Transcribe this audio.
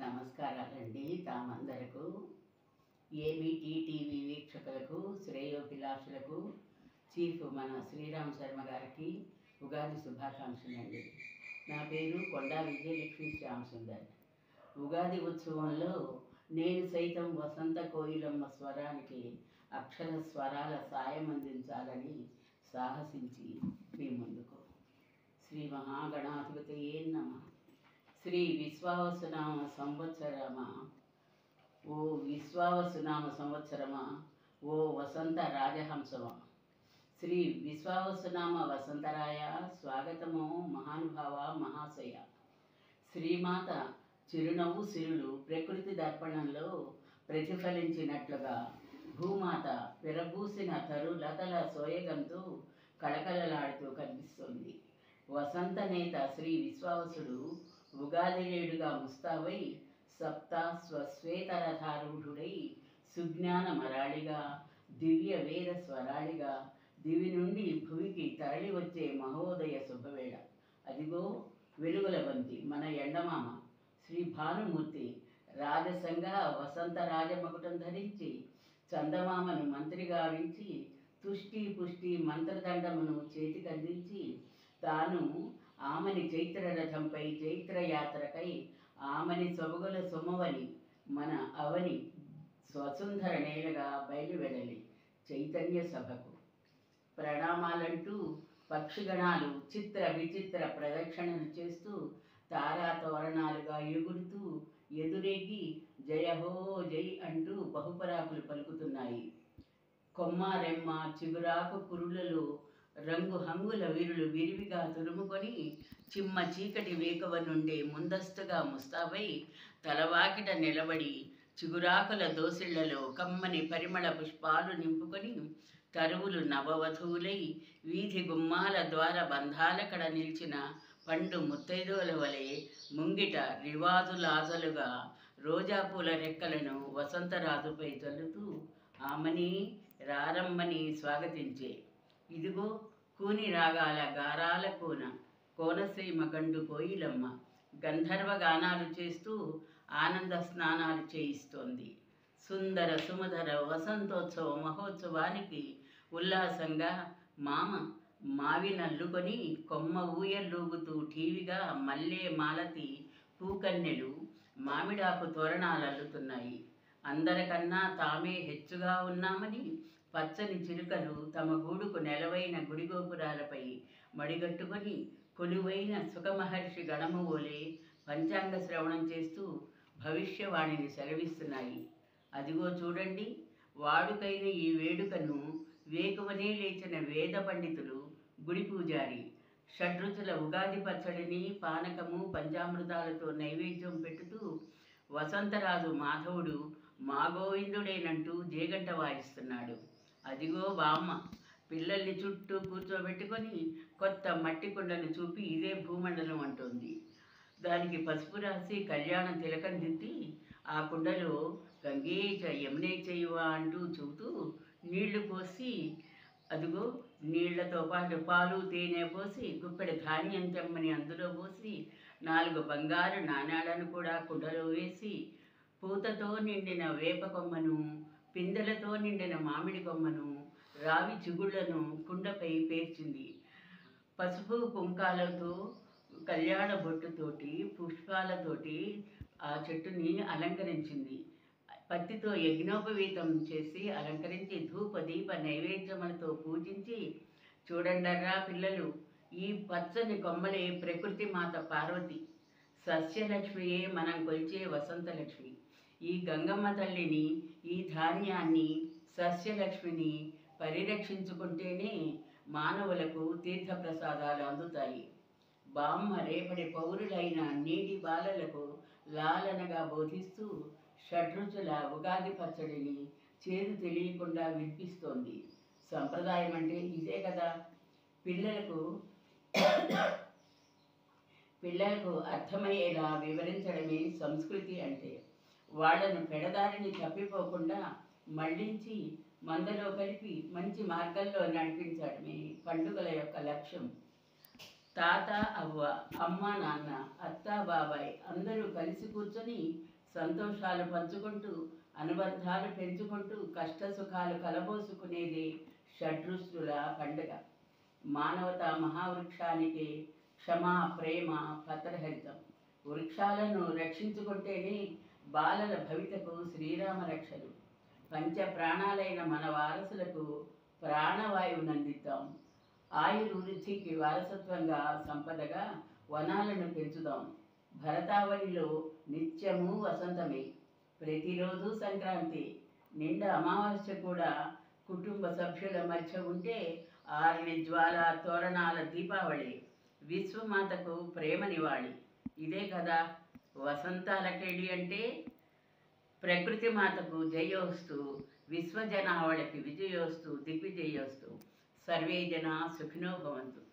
నమస్కారాలండి తామందరకు ABT TV వీక్షకులకు శ్రేయోభిలాషులకు chief మన శ్రీరామ్ శర్మ గారికి ఉగాది శుభాకాంక్షలండి. నా పేరు కొండా విజయలక్ష్మి శ్యామ్ సుందర్. ఉగాది ఉత్సవంలో నేను సైతం వసంత కోయిలమ్మ స్వరానికి అక్షర స్వరాల సాయం అందించాలని సాహసించి మీ ముందుకు శ్రీ మహాగణాధిపతయే నమః. శ్రీ విశ్వావసునామ సంవత్సరమా, ఓ విశ్వావసునామ సంవత్సరమా, ఓ వసంత రాజహంసమా. శ్రీ విశ్వావసునామ వసంతరాయ స్వాగతము మహానుభావ మహాశయ. శ్రీమాత చిరునవ్వు సిరులు ప్రకృతి దర్పణంలో ప్రతిఫలించినట్లుగా భూమాత విరబూసిన తరులతల సోయగంతో కళకళలాడుతూ కనిపిస్తుంది. వసంత నేత శ్రీ విశ్వావసుడు ఉగాది లేడుగా ముస్తావై సప్త స్వశ్వేతరథారూఢుడై సుజ్ఞాన మరాళిగా దివ్య వేద స్వరాళిగా దివి నుండి భువికి తరలి వచ్చే మహోదయ శుభవేళ. అదిగో వెలుగుల బంతి మన ఎండమామ శ్రీ భానుమూర్తి రాజసంగా వసంత రాజమకుటం ధరించి చందమామను మంత్రిగా వించి తుష్టి పుష్టి మంత్రదండమును చేతికందించి తాను ఆమని చైత్రరథంపై చైత్రయాత్రకై ఆమని సొబగుల సొమవని మన అవని స్వసుందర నేలగా బయలువెడలి చైతన్య సభకు ప్రణామాలంటూ పక్షిగణాలు చిత్ర విచిత్ర ప్రదక్షిణలు చేస్తూ తారా తోరణాలుగా ఎగురుతూ ఎదురేగి జయహో జై అంటూ బహుపరాకులు పలుకుతున్నాయి. కొమ్మ రెమ్మ చిగురాకు కురులలో రంగు హంగుల వీరులు విరివిగా తురుముకొని చిమ్మ చీకటి వేకవ నుండే ముందస్తుగా ముస్తాబై తలవాకిట నిలబడి చిగురాకుల దోసిళ్లలో కమ్మని పరిమళ పుష్పాలు నింపుకొని తరువులు నవవధువులై వీధి గుమ్మాల ద్వార బంధాలకడ నిలిచిన పండు ముత్తైదోల వలె ముంగిట రివాజులాజలుగా రోజాపూల రెక్కలను వసంతరాజుపై చల్లుతూ ఆమని రారమ్మని స్వాగతించే ఇదిగో కూని రాగాల గారాల కోనసీమ గండు కోయిలమ్మ గంధర్వ గానాలు చేస్తూ ఆనంద స్నానాలు చేయిస్తోంది. సుందర సుమధర వసంతోత్సవ మహోత్సవానికి ఉల్లాసంగా మామ మావి నల్లుకొని కొమ్మ ఊయల్లూగుతూ టీవీగా మల్లె మాలతి పూకన్నెలు మామిడాకు తోరణాలు అల్లుతున్నాయి. అందరికన్నా తామే హెచ్చుగా ఉన్నామని పచ్చని చిలుకలు తమ గూడుకు నెలవైన గుడిగోపురాలపై మడిగట్టుకొని కొలువైన సుఖమహర్షి గణము ఓలే పంచాంగ శ్రవణం చేస్తూ భవిష్యవాణిని సెలవిస్తున్నాయి. అదిగో చూడండి, వాడుకైన ఈ వేడుకను వేకువనే లేచిన వేద పండితులు గుడి పూజారి షడ్రుచుల ఉగాది పచ్చడిని పానకము పంచామృతాలతో నైవేద్యం పెట్టుతూ వసంతరాజు మాధవుడు మా గోవిందుడేనంటూ జేగంట వాయిస్తున్నాడు. అదిగో బామ్మ పిల్లల్ని చుట్టూ కూర్చోబెట్టుకొని కొత్త మట్టి కుండను చూపి ఇదే భూమండలం అంటోంది. దానికి పసుపు రాసి కళ్యాణ తిలకం దిద్ది ఆ కుండలో గంగే చ యమునే చైవ అంటూ చెబుతూ నీళ్లు పోసి అదిగో నీళ్లతో పాటు పాలు తేనె పోసి గుప్పెడు ధాన్యం తెమ్మని అందులో పోసి 4 బంగారు నాణాలను కూడా కుండలో వేసి పూతతో నిండిన వేప కొమ్మను పిందెలతో నిండిన మామిడి కొమ్మను రావి చిగుళ్లను కుండపై పేర్చింది. పసుపు కుంకాలతో కళ్యాణ బొట్టుతోటి పుష్పాలతోటి ఆ చెట్టుని అలంకరించింది. పత్తితో యజ్ఞోపవీతం చేసి అలంకరించి ధూప దీప నైవేద్యములతో పూజించి చూడండర్రా పిల్లలు, ఈ పచ్చని కొమ్మలే ప్రకృతి మాత పార్వతి, సస్యలక్ష్మియే మనం కొలిచే వసంతలక్ష్మి. ఈ గంగమ్మ తల్లిని ఈ ధాన్యాన్ని సస్యలక్ష్మిని పరిరక్షించుకుంటేనే మానవులకు తీర్థప్రసాదాలు అందుతాయి. బామ్మ రేపటి పౌరులైన నీటి బాలలకు లాలనగా బోధిస్తూ షడ్రుచుల ఉగాది పచ్చడిని చేదు తెలియకుండా వినిపిస్తోంది. సంప్రదాయం అంటే ఇదే కదా. పిల్లలకు అర్థమయ్యేలా వివరించడమే సంస్కృతి అంటే. వాళ్లను పెడదారిని తప్పిపోకుండా మళ్లించి మందలో కలిపి మంచి మార్గంలో నడిపించడమే పండుగల యొక్క లక్ష్యం. తాత అవ్వ, అమ్మ నాన్న, అత్త బాబాయ్ అందరూ కలిసి కూర్చొని సంతోషాలు పంచుకుంటూ అనుబంధాలు పెంచుకుంటూ కష్ట సుఖాలు కలబోసుకునేది షడ్రుచుల పండుగ. మానవతా మహావృక్షానికి క్షమ, ప్రేమ పత్రహరితం. వృక్షాలను రక్షించుకుంటేనే బాలల భవితకు శ్రీరామ రక్షలు. పంచ ప్రాణాలైన మన వారసులకు ప్రాణవాయువునందిద్దాం. ఆయుర్వృద్ధికి వారసత్వంగా సంపదగా వనాలను పెంచుదాం. భరతావళిలో నిత్యము వసంతమే, ప్రతిరోజు సంక్రాంతి. నిండా అమావాస్య కూడా కుటుంబ సభ్యుల మధ్య ఉంటే ఆరిని జ్వాల తోరణాల దీపావళి. విశ్వమాతకు ప్రేమ నివాళి. ఇదే కదా వసంతాల కేళి అంటే. ప్రకృతి మాతకు జయోస్తు, విశ్వజనావళికి విజయోస్తు, దిగ్విజయోస్తు. సర్వే జనా సుఖినో భవంతు.